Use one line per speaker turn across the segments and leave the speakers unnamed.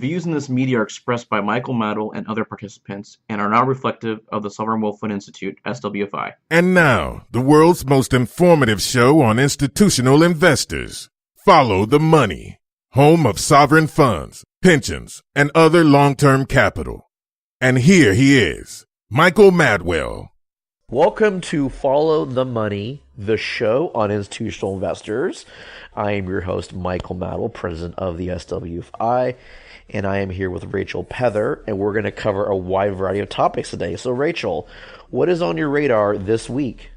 views in this media are expressed by Michael Maddle and other participants and are not reflective of the Sovereign Wealth Fund Institute, SWFI.
And now, the world's most informative show on institutional investors. Follow the Money, home of sovereign funds, pensions, and other long-term capital. And here he is, Michael Madwell.
Welcome to Follow the Money, the show on institutional investors. I am your host, Michael Maddle, president of the SWFI, and I am here with Rachel Pether, and we're going to cover a wide variety of topics today. So, Rachel, what is on your radar this week?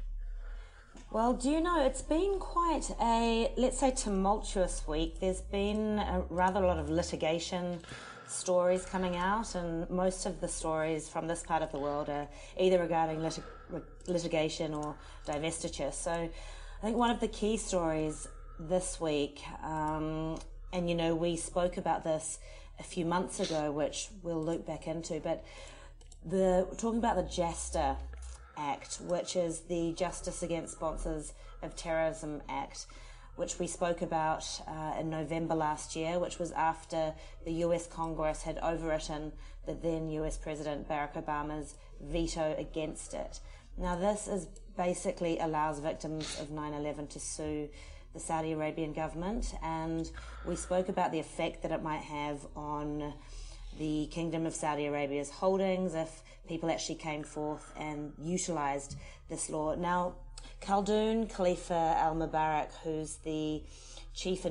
Well, do you know, it's been quite a, let's say, tumultuous week. There's been a rather lot of litigation stories coming out, and most of the stories from this part of the world are either regarding litigation or divestiture. So I think one of the key stories this week, and you know, we spoke about this a few months ago, which we'll loop back into, but talking about the JASTA Act, which is the Justice Against Sponsors of Terrorism Act, which we spoke about in November last year, which was after the US Congress had overwritten the then US President Barack Obama's veto against it. Now, this is basically allows victims of 9/11 to sue the Saudi Arabian government, and we spoke about the effect that it might have on the Kingdom of Saudi Arabia's holdings if people actually came forth and utilized this law. Now, Khaldoon Khalifa al-Mubarak, who's the chief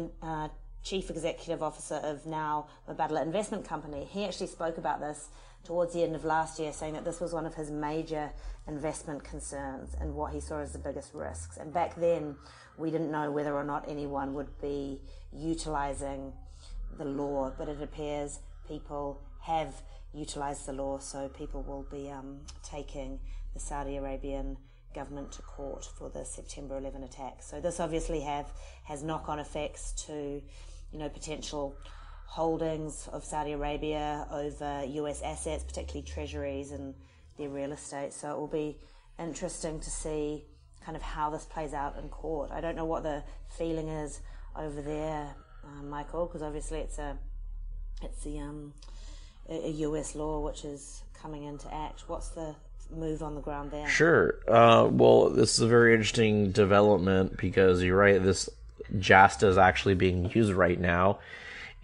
executive officer of now Mubadala Investment Company, he actually spoke about this towards the end of last year, saying that this was one of his major investment concerns and what he saw as the biggest risks. And back then, we didn't know whether or not anyone would be utilizing the law, but it appears people have utilized the law, so people will be taking the Saudi Arabian government to court for the September 11 attack. So this obviously has knock-on effects to, you know, potential holdings of Saudi Arabia over US assets, particularly treasuries and their real estate. So it will be interesting to see kind of how this plays out in court. I don't know what the feeling is over there, Michael, because obviously it's a US law which is coming into act. What's the move on the ground there?
Sure. Well, this is a very interesting development because you're right, this JASTA is actually being used right now.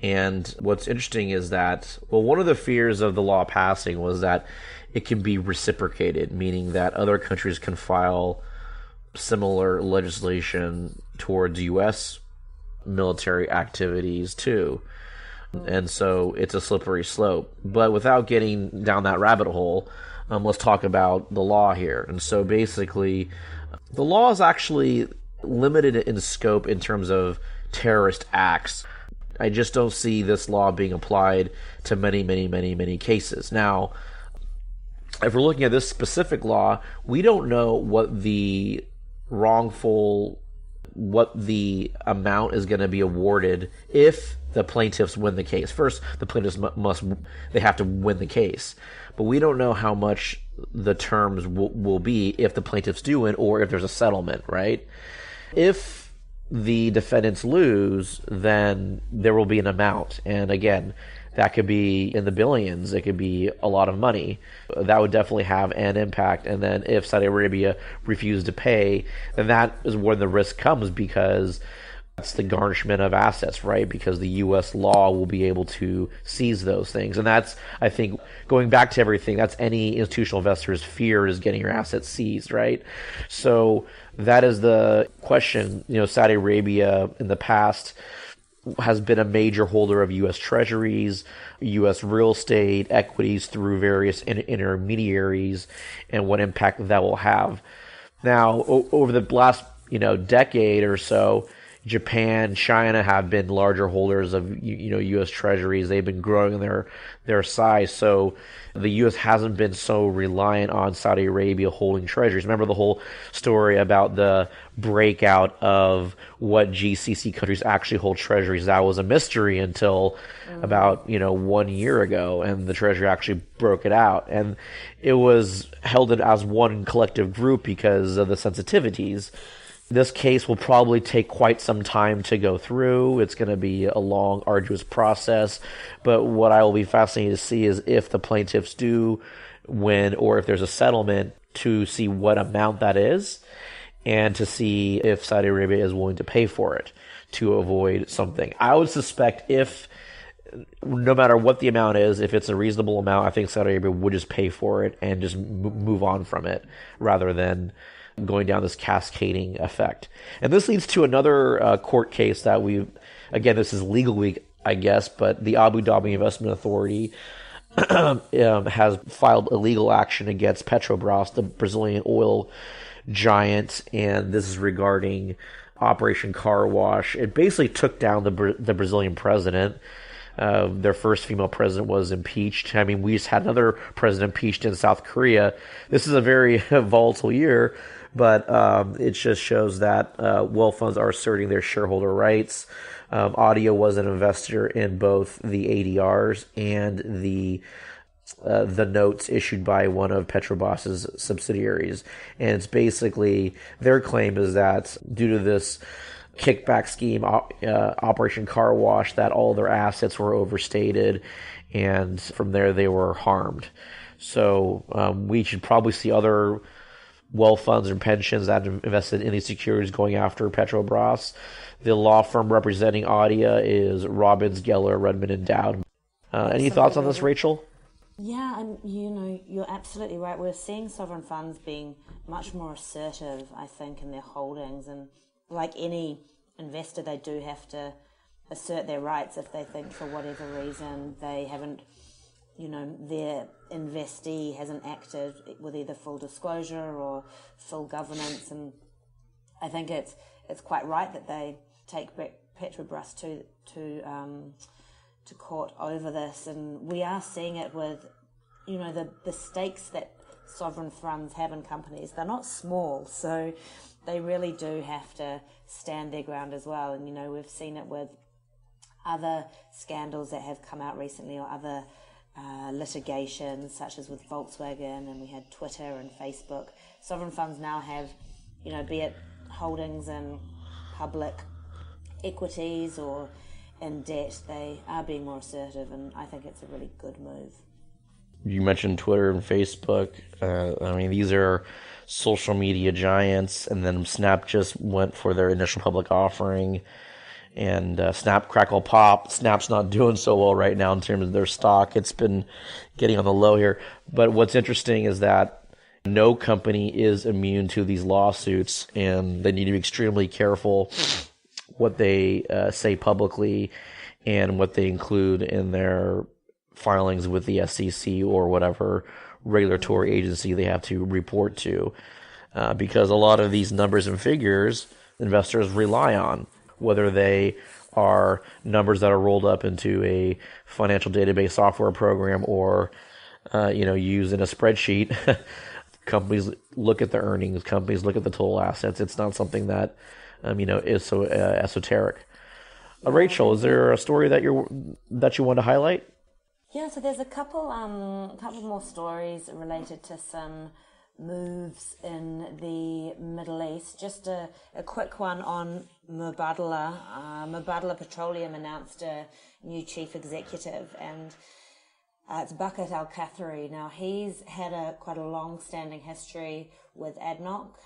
And what's interesting is that, well, one of the fears of the law passing was that it can be reciprocated, meaning that other countries can file similar legislation towards U.S. military activities too. And so it's a slippery slope. But without getting down that rabbit hole, let's talk about the law here. And so basically, the law is actually limited in scope in terms of terrorist acts. I just don't see this law being applied to many cases. Now, if we're looking at this specific law, we don't know what the amount is going to be awarded if the plaintiffs win the case. First, the plaintiffs they have to win the case. But we don't know how much the terms will be if the plaintiffs do win or if there's a settlement, right? If the defendants lose, then there will be an amount. And again, that could be in the billions. It could be a lot of money. That would definitely have an impact. And then if Saudi Arabia refuses to pay, then that is where the risk comes, because that's the garnishment of assets, right? Because the U.S. law will be able to seize those things. And that's, I think, going back to everything, that's any institutional investor's fear, is getting your assets seized, right? So that is the question. You know, Saudi Arabia in the past has been a major holder of U.S. treasuries, U.S. real estate, equities through various intermediaries, and what impact that will have. Now, over the last, decade or so, Japan, China have been larger holders of U.S. treasuries. They've been growing their size. So the U.S. hasn't been so reliant on Saudi Arabia holding treasuries. Remember the whole story about the breakout of what GCC countries actually hold treasuries? That was a mystery until about 1 year ago, and the Treasury actually broke it out. And it was held as one collective group because of the sensitivities. This case will probably take quite some time to go through. It's going to be a long, arduous process. But what I will be fascinated to see is if the plaintiffs do win or if there's a settlement, to see what amount that is and to see if Saudi Arabia is willing to pay for it to avoid something. I would suspect no matter what the amount is, if it's a reasonable amount, I think Saudi Arabia would just pay for it and just move on from it rather than going down this cascading effect. And this leads to another court case that again, this is legal week, I guess, but the Abu Dhabi Investment Authority has filed a legal action against Petrobras, the Brazilian oil giant, and this is regarding Operation Car Wash. It basically took down the Brazilian president. Their first female president was impeached. I mean, we just had another president impeached in South Korea. This is a very volatile year, but it just shows that wealth funds are asserting their shareholder rights. Audio was an investor in both the ADRs and the notes issued by one of Petrobras's subsidiaries. And it's basically, their claim is that due to this kickback scheme, Operation Car Wash, that all their assets were overstated, and from there they were harmed. So we should probably see other wealth funds and pensions that invested in these securities going after Petrobras. The law firm representing Audia is Robbins, Geller, Redmond, and Dowd. Any thoughts on this, Rachel?
Yeah, and you're absolutely right. We're seeing sovereign funds being much more assertive, I think, in their holdings. And like any investor, they do have to assert their rights if they think for whatever reason they haven't, their investee hasn't acted with either full disclosure or full governance. And I think it's quite right that they take Petrobras to court over this, and we are seeing it with, the stakes that sovereign funds have in companies. They're not small, so they really do have to stand their ground as well. And, we've seen it with other scandals that have come out recently or other litigation, such as with Volkswagen, and we had Twitter and Facebook. Sovereign funds now have, be it holdings in public equities or in debt, they are being more assertive, and I think it's a really good move.
You mentioned Twitter and Facebook. These are social media giants, and then Snap just went for their initial public offering, and Snap, Crackle, Pop. Snap's not doing so well right now in terms of their stock. It's been getting on the low here. But what's interesting is that no company is immune to these lawsuits, and they need to be extremely careful what they say publicly and what they include in their filings with the SEC or whatever regulatory agency they have to report to, because a lot of these numbers and figures investors rely on, whether they are numbers that are rolled up into a financial database software program or used in a spreadsheet. Companies look at the earnings, companies look at the total assets. It's not something that is so esoteric. Rachel, is there a story that you want to highlight?
Yeah, so there's a couple more stories related to some moves in the Middle East. Just a quick one on Mubadala. Mubadala Petroleum announced a new chief executive, and it's Bucket Al-Kathari. Now, he's had quite a long-standing history with ADNOC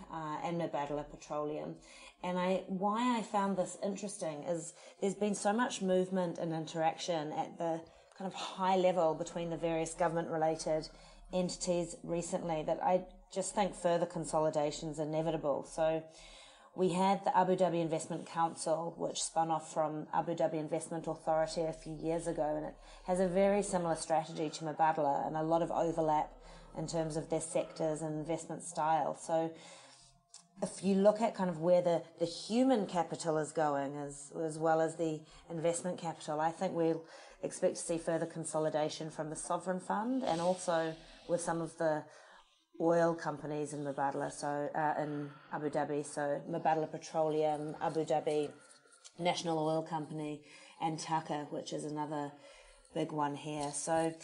and Mubadala Petroleum. And why I found this interesting is there's been so much movement and interaction at the kind of high level between the various government-related entities recently that I just think further consolidation is inevitable. So we had the Abu Dhabi Investment Council, which spun off from Abu Dhabi Investment Authority a few years ago, and it has a very similar strategy to Mubadala and a lot of overlap in terms of their sectors and investment style. So if you look at kind of where the human capital is going as well as the investment capital, I think we'll expect to see further consolidation from the sovereign fund and also with some of the oil companies in Mubadala, so in Abu Dhabi, so Mubadala Petroleum, Abu Dhabi National Oil Company, and Tucker, which is another big one here. So,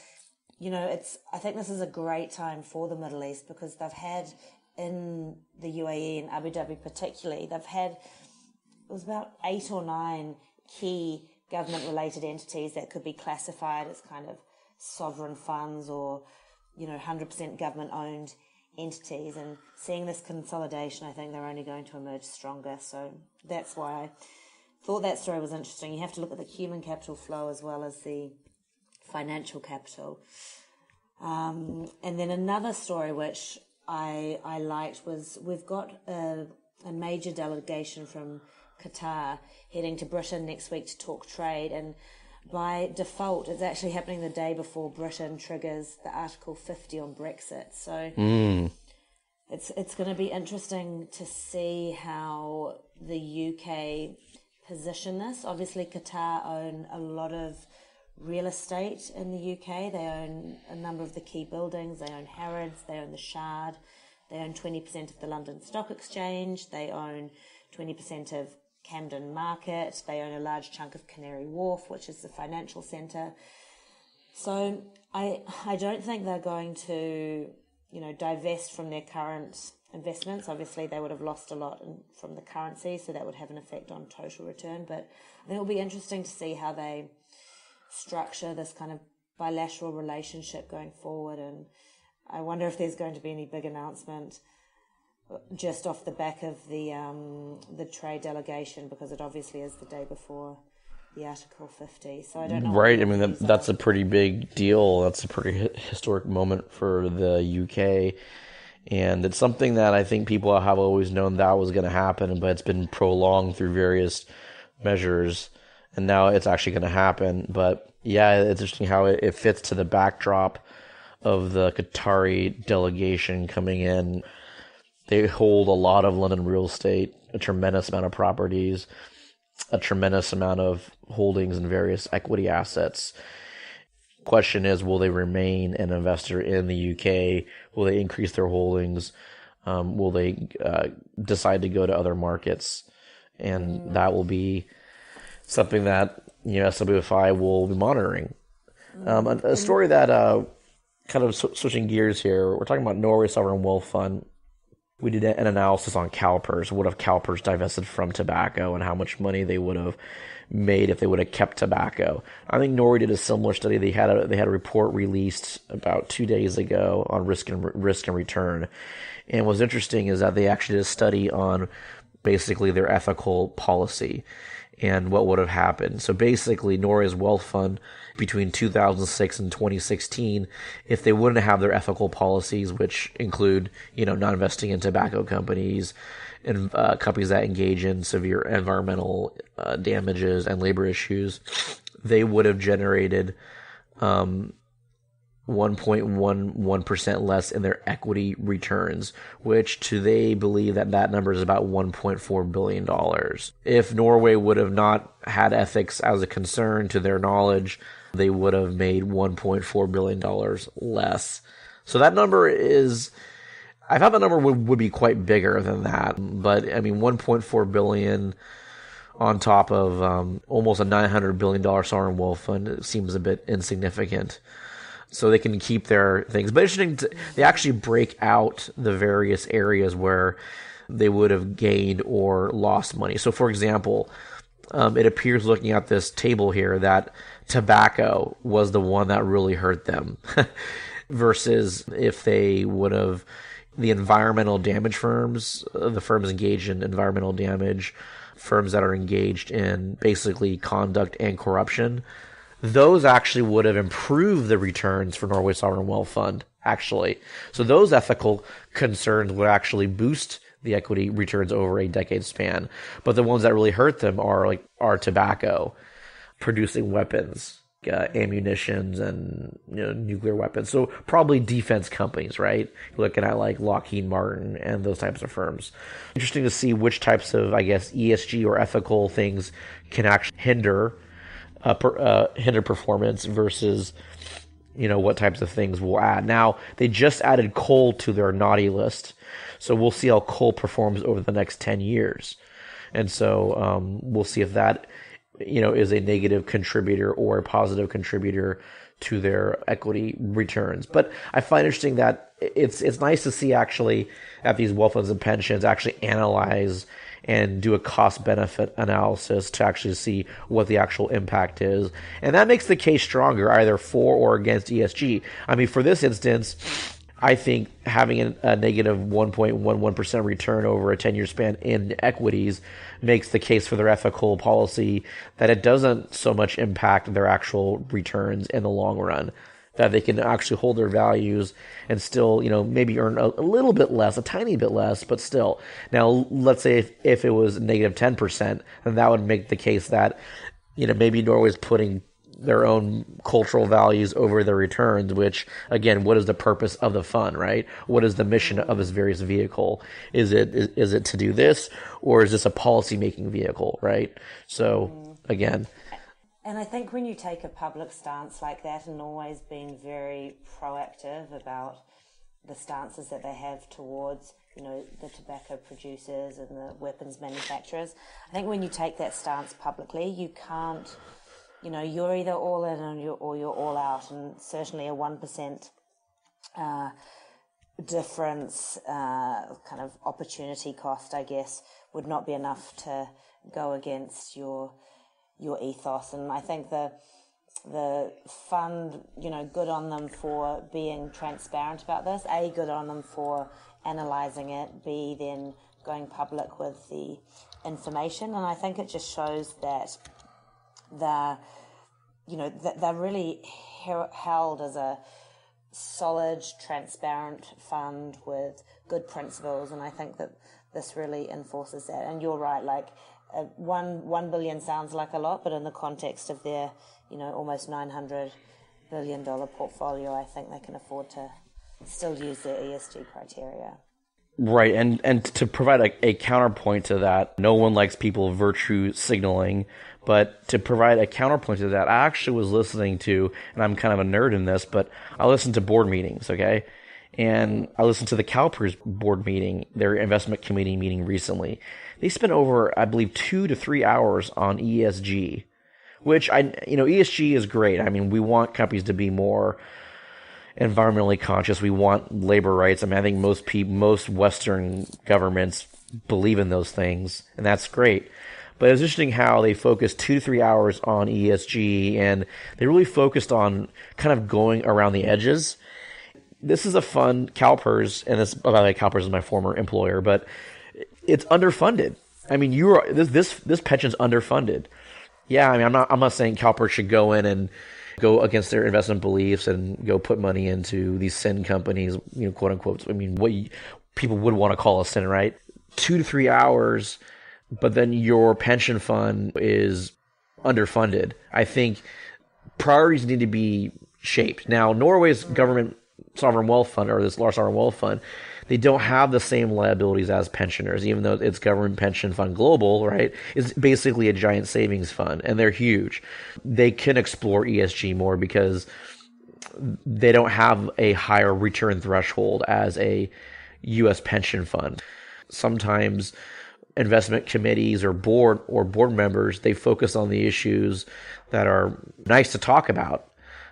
I think this is a great time for the Middle East because they've had in the UAE and Abu Dhabi particularly, they've had, it was about 8 or 9 key government-related entities that could be classified as kind of sovereign funds or, 100% government-owned entities. And seeing this consolidation, I think they're only going to emerge stronger. So that's why I thought that story was interesting. You have to look at the human capital flow as well as the financial capital. And then another story which I liked was we've got a major delegation from Qatar heading to Britain next week to talk trade, and by default it's actually happening the day before Britain triggers the Article 50 on Brexit. So it's going to be interesting to see how the UK position this. Obviously Qatar own a lot of real estate in the UK. They own a number of the key buildings. They own Harrods, they own the Shard, they own 20% of the London Stock Exchange, they own 20% of Camden Market, they own a large chunk of Canary Wharf, which is the financial centre. So I don't think they're going to, divest from their current investments. Obviously they would have lost a lot from the currency, so that would have an effect on total return. But I think it'll be interesting to see how they structure this kind of bilateral relationship going forward, and I wonder if there's going to be any big announcement just off the back of the trade delegation, because it obviously is the day before the Article 50. So I don't know.
Right. I mean, that's a pretty big deal. That's a pretty historic moment for the UK. And it's something that I think people have always known that was going to happen, but it's been prolonged through various measures. And now it's actually going to happen. But yeah, it's interesting how it fits to the backdrop of the Qatari delegation coming in. They hold a lot of London real estate, a tremendous amount of properties, a tremendous amount of holdings in various equity assets. Question is, will they remain an investor in the UK? Will they increase their holdings? Will they decide to go to other markets? And that will be something that SWFI will be monitoring. A story that kind of switching gears here, we're talking about Norway Sovereign Wealth Fund. We did an analysis on CalPERS. What if CalPERS divested from tobacco and how much money they would have made if they would have kept tobacco? I think Norway did a similar study. They had a report released about 2 days ago on risk and return. And what's interesting is that they actually did a study on basically their ethical policy and what would have happened. So basically, Norway's wealth fund between 2006 and 2016, if they wouldn't have their ethical policies, which include, not investing in tobacco companies and companies that engage in severe environmental damages and labor issues, they would have generated 1.11% less in their equity returns, which they believe that number is about $1.4 billion. If Norway would have not had ethics as a concern, to their knowledge, they would have made $1.4 billion less. So that number I thought the number would be quite bigger than that, but I mean, $1.4 billion on top of almost a $900 billion sovereign wealth fund seems a bit insignificant. So they can keep their things. But interesting, they actually break out the various areas where they would have gained or lost money. So, for example, it appears looking at this table here that tobacco was the one that really hurt them versus if they would have the environmental damage firms, the firms engaged in environmental damage, firms that are engaged in basically conduct and corruption. Those actually would have improved the returns for Norway Sovereign Wealth Fund, actually. So those ethical concerns would actually boost the equity returns over a decade span. But the ones that really hurt them are tobacco, producing weapons, ammunitions, and nuclear weapons. So probably defense companies, right? You're looking at like Lockheed Martin and those types of firms. Interesting to see which types of, ESG or ethical things can actually hinder performance versus what types of things we'll add. Now, they just added coal to their naughty list, so we'll see how coal performs over the next 10 years. And so we'll see if that is a negative contributor or a positive contributor to their equity returns. But I find interesting that it's nice to see actually that these wealth funds and pensions actually analyze and do a cost-benefit analysis to actually see what the actual impact is. And that makes the case stronger, either for or against ESG. I mean, for this instance, I think having a negative 1.11% return over a 10-year span in equities makes the case for their ethical policy that it doesn't so much impact their actual returns in the long run, that they can actually hold their values and still, maybe earn a little bit less, a tiny bit less, but still. Now, let's say if it was negative 10%, then that would make the case that, maybe Norway's putting their own cultural values over their returns, which, again, what is the purpose of the fund, right? What is the mission of this various vehicle? Is it to do this, or is this a policy-making vehicle, right? So, again...
And I think when you take a public stance like that, and Norway's been very proactive about the stances that they have towards, the tobacco producers and the weapons manufacturers, I think when you take that stance publicly, you can't, you're either all in or you're all out, and certainly a 1% difference, kind of opportunity cost, I guess, would not be enough to go against your ethos. And I think the fund, good on them for being transparent about this. A, good on them for analysing it. B, then going public with the information. And I think it just shows that they're really held as a solid, transparent fund with good principles. And I think that this really enforces that. And you're right, $1 billion sounds like a lot, but in the context of their, almost $900 billion portfolio, I think they can afford to still use their ESG criteria.
Right, and to provide a counterpoint to that, no one likes people virtue signaling, but to provide a counterpoint to that, I actually was listening to, and I'm kind of a nerd in this, but I listen to board meetings, okay? And I listened to the CalPERS board meeting, their investment committee meeting recently. They spent over, I believe, 2 to 3 hours on ESG, which ESG is great. I mean, we want companies to be more environmentally conscious. We want labor rights. I mean, I think most Western governments believe in those things, and that's great. But it was interesting how they focused 2 to 3 hours on ESG, and they really focused on kind of going around the edges. This is a fund, CalPERS, and this, by the way, CalPERS is my former employer, but it's underfunded. I mean, this pension's underfunded. Yeah, I mean, I'm not saying CalPERS should go in and go against their investment beliefs and go put money into these sin companies, quote unquote. I mean, what people would want to call a sin, right? 2 to 3 hours, but then your pension fund is underfunded. I think priorities need to be shaped. Now, Norway's government sovereign wealth fund, or this large sovereign wealth fund, they don't have the same liabilities as pensioners, even though it's government pension fund global, right? It's basically a giant savings fund, and they're huge. They can explore ESG more because they don't have a higher return threshold as a U.S. pension fund. Sometimes investment committees or board members, they focus on the issues that are nice to talk about.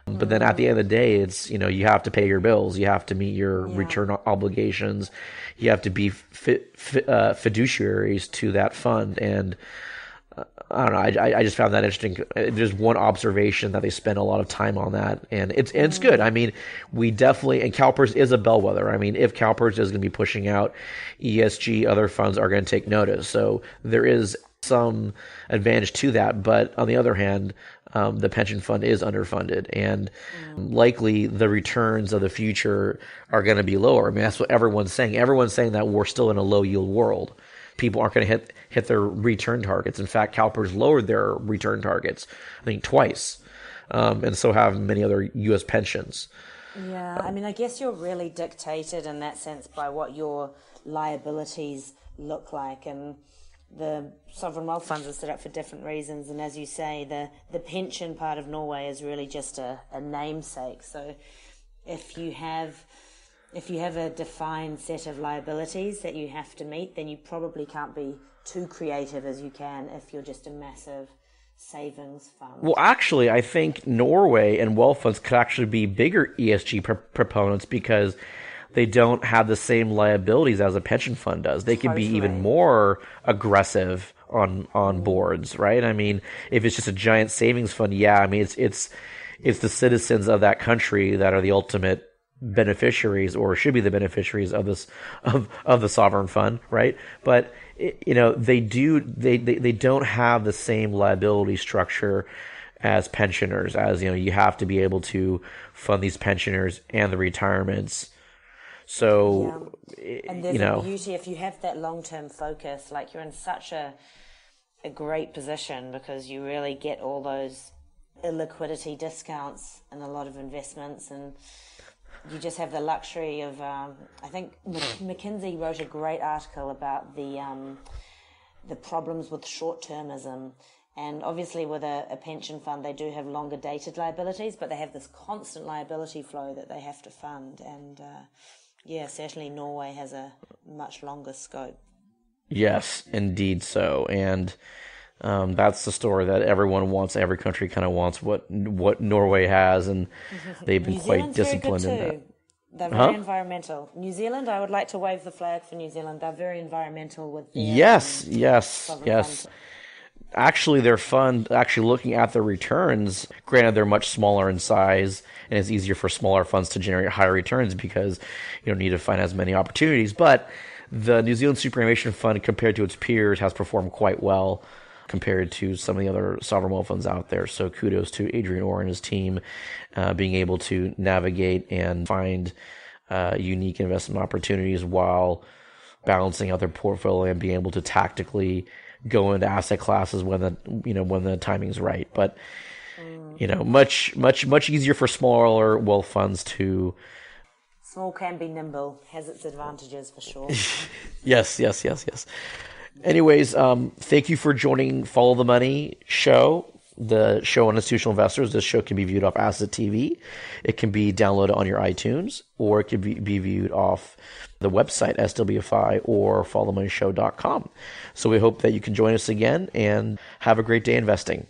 But then at the end of the day, it's, you have to pay your bills. You have to meet your return obligations. You have to be fiduciaries to that fund. And I don't know. I just found that interesting. There's one observation that they spend a lot of time on that. And it's good. I mean, we definitely, and CalPERS is a bellwether. I mean, if CalPERS is going to be pushing out ESG, other funds are going to take notice. So there is some advantage to that. But on the other hand, the pension fund is underfunded, and likely the returns of the future are going to be lower. I mean, that's what everyone's saying. Everyone's saying that we're still in a low yield world. People aren't going to hit their return targets. In fact, CalPERS lowered their return targets, I think, twice, and so have many other U.S. pensions.
Yeah, I mean, I guess you're really dictated in that sense by what your liabilities look like, and the sovereign wealth funds are set up for different reasons, and as you say, the pension part of Norway is really just a namesake. So if you have a defined set of liabilities that you have to meet, then you probably can't be too creative as you can if you're just a massive savings fund.
Well, actually, I think Norway and wealth funds could actually be bigger ESG proponents because they don't have the same liabilities as a pension fund does. They can be even more aggressive on boards, right? I mean, if it's just a giant savings fund, yeah, I mean, it's the citizens of that country that are the ultimate beneficiaries, or should be the beneficiaries of this of the sovereign fund, right? But they don't have the same liability structure as pensioners, as you have to be able to fund these pensioners and the retirements. So,
and there's a beauty if you have that long-term focus, like you're in such a great position because you really get all those illiquidity discounts and a lot of investments, and you just have the luxury of, I think McKinsey wrote a great article about the problems with short-termism. And obviously with a pension fund, they do have longer dated liabilities, but they have this constant liability flow that they have to fund. And certainly Norway has a much longer scope.
Yes, indeed so. And that's the story that everyone wants. Every country kind of wants what Norway has, and they've been quite disciplined in that.
They're very environmental. New Zealand, I would like to wave the flag for New Zealand. They're very environmental with their
yes.
funds.
Actually, their fund, actually looking at their returns, granted they're much smaller in size, and it's easier for smaller funds to generate higher returns because you don't need to find as many opportunities. But the New Zealand Superannuation Fund, compared to its peers, has performed quite well compared to some of the other sovereign wealth funds out there. So kudos to Adrian Orr and his team being able to navigate and find unique investment opportunities while balancing out their portfolio and being able to tactically go into asset classes when the timing's right. But much easier for smaller wealth funds to.
Small can be nimble, has its advantages for sure.
Yes. Anyways, thank you for joining Follow the Money show, the show on institutional investors. This show can be viewed off Asset TV. It can be downloaded on your iTunes, or it can be viewed off the website, SWFI, or followthemoneyshow.com. So we hope that you can join us again and have a great day investing.